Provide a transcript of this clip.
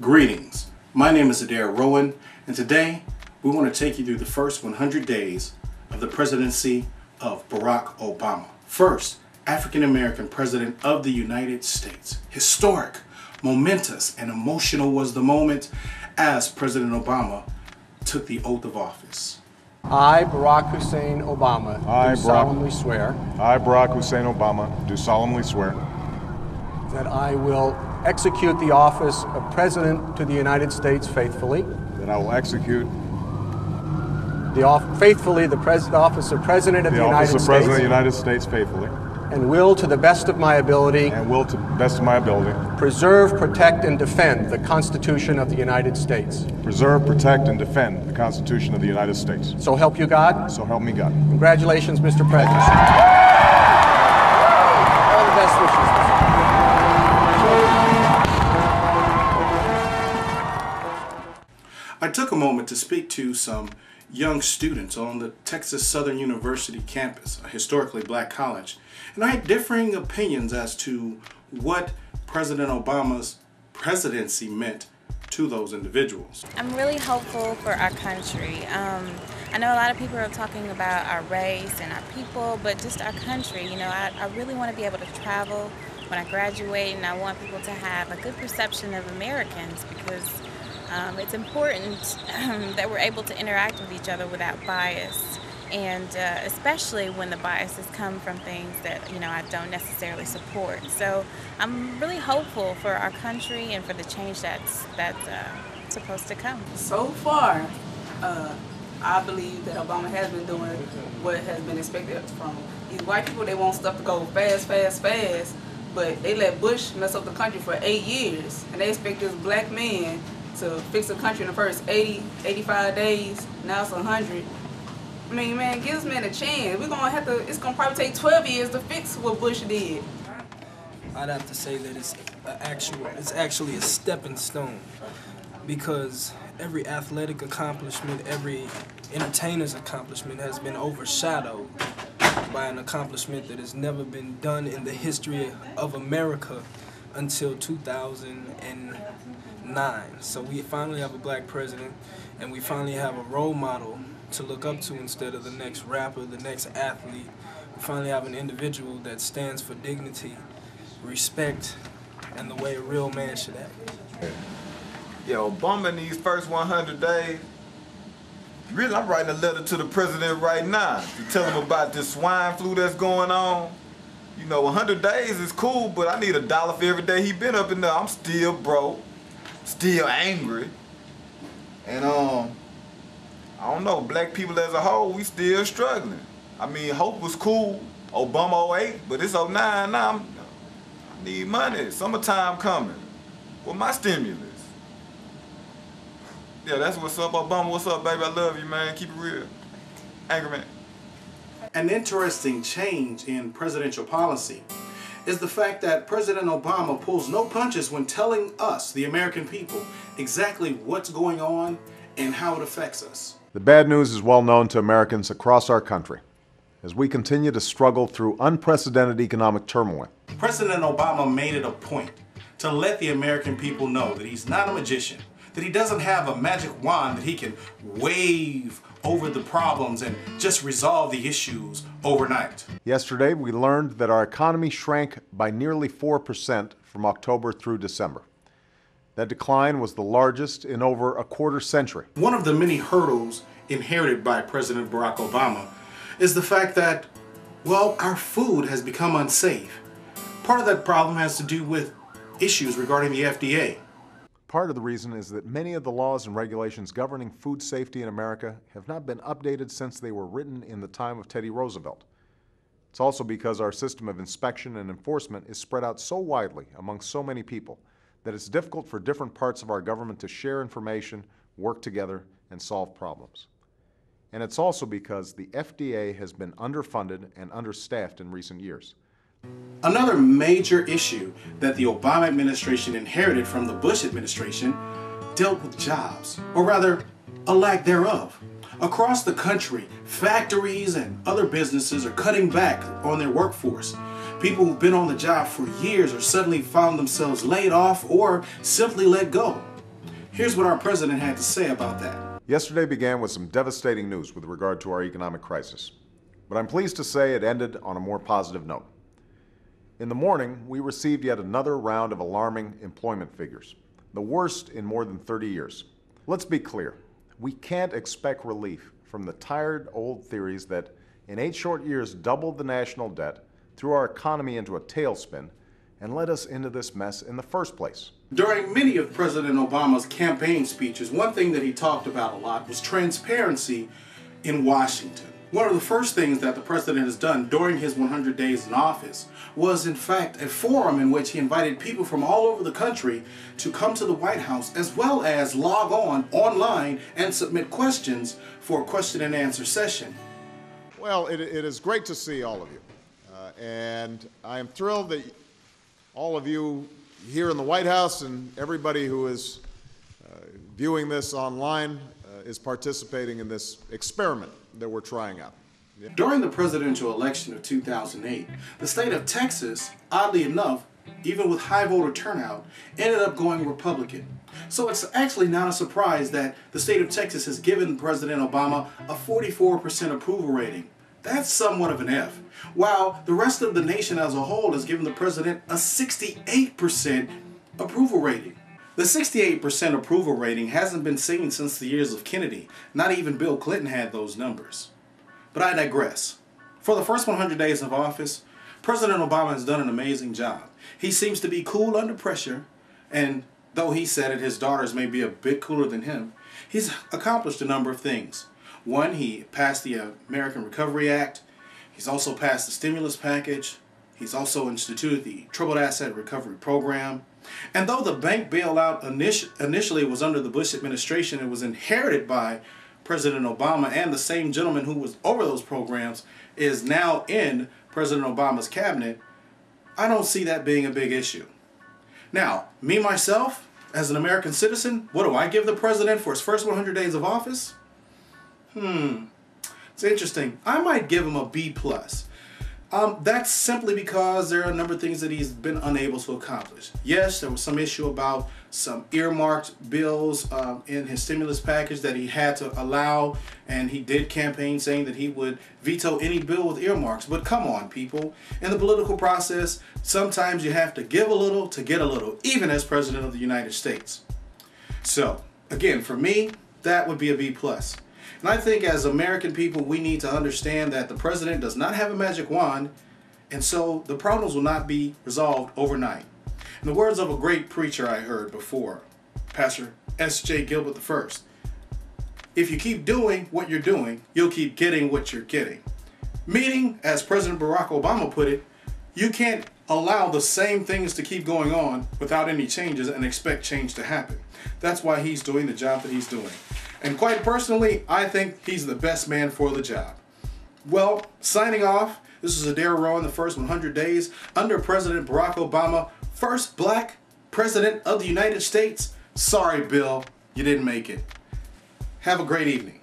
Greetings, my name is Adair Rowan, and today we want to take you through the first 100 days of the presidency of Barack Obama. First African American president of the United States. Historic, momentous, and emotional was the moment as President Obama took the oath of office. I, Barack Hussein Obama, do solemnly swear. I, Barack Hussein Obama, do solemnly swear. That I will execute the office of President to the United States faithfully. That I will execute the office of President of the United States. The office of President of the United States faithfully. And will, to the best of my ability. And will, to the best of my ability. Preserve, protect, and defend the Constitution of the United States. Preserve, protect, and defend the Constitution of the United States. So help you God. So help me God. Congratulations, Mr. President. All the best wishes, Mr. I took a moment to speak to some young students on the Texas Southern University campus, a historically black college, and I had differing opinions as to what President Obama's presidency meant to those individuals. I'm really hopeful for our country. I know a lot of people are talking about our race and our people, but just our country. You know, I really want to be able to travel when I graduate, and I want people to have a good perception of Americans, because it's important that we're able to interact with each other without bias, and especially when the biases come from things that, you know, I don't necessarily support. So I'm really hopeful for our country and for the change that's supposed to come. So far, I believe that Obama has been doing what has been expected from him. These white people, they want stuff to go fast, fast, fast, but they let Bush mess up the country for 8 years, and they expect this black man to fix the country in the first 80, 85 days. Now it's 100. I mean, man, give this man a chance. We're gonna have to, it's gonna probably take 12 years to fix what Bush did. I'd have to say that it's actually a stepping stone, because every athletic accomplishment, every entertainer's accomplishment has been overshadowed by an accomplishment that has never been done in the history of America until 2009. So we finally have a black president, and we finally have a role model to look up to instead of the next rapper, the next athlete. We finally have an individual that stands for dignity, respect, and the way a real man should act. Yeah, Obama in these first 100 days, really, I'm writing a letter to the president right now to tell him about this swine flu that's going on. You know, 100 days is cool, but I need $1 for every day he been up in there. I'm still broke, still angry, and I don't know, black people as a whole, we still struggling. I mean, Hope was cool, Obama 08, but it's 09 now. I need money, summertime coming. Where my stimulus? Yeah, that's what's up, Obama. What's up, baby? I love you, man. Keep it real. Angry man. An interesting change in presidential policy is the fact that President Obama pulls no punches when telling us, the American people, exactly what's going on and how it affects us. The bad news is well known to Americans across our country as we continue to struggle through unprecedented economic turmoil. President Obama made it a point to let the American people know that he's not a magician, that he doesn't have a magic wand that he can wave over the problems and just resolve the issues overnight. Yesterday, we learned that our economy shrank by nearly 4% from October through December. That decline was the largest in over a quarter century. One of the many hurdles inherited by President Barack Obama is the fact that, well, our food has become unsafe. Part of that problem has to do with issues regarding the FDA. Part of the reason is that many of the laws and regulations governing food safety in America have not been updated since they were written in the time of Teddy Roosevelt. It's also because our system of inspection and enforcement is spread out so widely among so many people that it's difficult for different parts of our government to share information, work together, and solve problems. And it's also because the FDA has been underfunded and understaffed in recent years. Another major issue that the Obama administration inherited from the Bush administration dealt with jobs, or rather, a lack thereof. Across the country, factories and other businesses are cutting back on their workforce. People who've been on the job for years are suddenly found themselves laid off or simply let go. Here's what our president had to say about that. Yesterday began with some devastating news with regard to our economic crisis, but I'm pleased to say it ended on a more positive note. In the morning, we received yet another round of alarming employment figures, the worst in more than 30 years. Let's be clear, we can't expect relief from the tired old theories that in 8 short years doubled the national debt, threw our economy into a tailspin, and led us into this mess in the first place. During many of President Obama's campaign speeches, one thing that he talked about a lot was transparency in Washington. One of the first things that the president has done during his 100 days in office was, in fact, a forum in which he invited people from all over the country to come to the White House, as well as log on online and submit questions for a question and answer session. Well, it is great to see all of you, and I am thrilled that all of you here in the White House and everybody who is viewing this online is participating in this experiment that we're trying out. During the presidential election of 2008, the state of Texas, oddly enough, even with high voter turnout, ended up going Republican. So it's actually not a surprise that the state of Texas has given President Obama a 44% approval rating. That's somewhat of an F, while the rest of the nation as a whole has given the president a 68% approval rating. The 68% approval rating hasn't been seen since the years of Kennedy. Not even Bill Clinton had those numbers. But I digress. For the first 100 days of office, President Obama has done an amazing job. He seems to be cool under pressure, and though he said it, his daughters may be a bit cooler than him, he's accomplished a number of things. One, he passed the American Recovery Act. He's also passed the stimulus package. He's also instituted the Troubled Asset Recovery Program. And though the bank bailout initially was under the Bush administration, it was inherited by President Obama, and the same gentleman who was over those programs is now in President Obama's cabinet, I don't see that being a big issue. Now, me myself, as an American citizen, what do I give the president for his first 100 days of office? It's interesting. I might give him a B+. That's simply because there are a number of things that he's been unable to accomplish. Yes, there was some issue about some earmarked bills in his stimulus package that he had to allow, and he did campaign saying that he would veto any bill with earmarks. But come on, people. In the political process, sometimes you have to give a little to get a little, even as President of the United States. So, again, for me, that would be a B+. And I think as American people, we need to understand that the president does not have a magic wand, and so the problems will not be resolved overnight. In the words of a great preacher I heard before, Pastor S.J. Gilbert I, if you keep doing what you're doing, you'll keep getting what you're getting. Meaning, as President Barack Obama put it, you can't allow the same things to keep going on without any changes and expect change to happen. That's why he's doing the job that he's doing. And quite personally, I think he's the best man for the job. Well, signing off, this is Adair Rowan, the first 100 days under President Barack Obama, first black president of the United States. Sorry, Bill, you didn't make it. Have a great evening.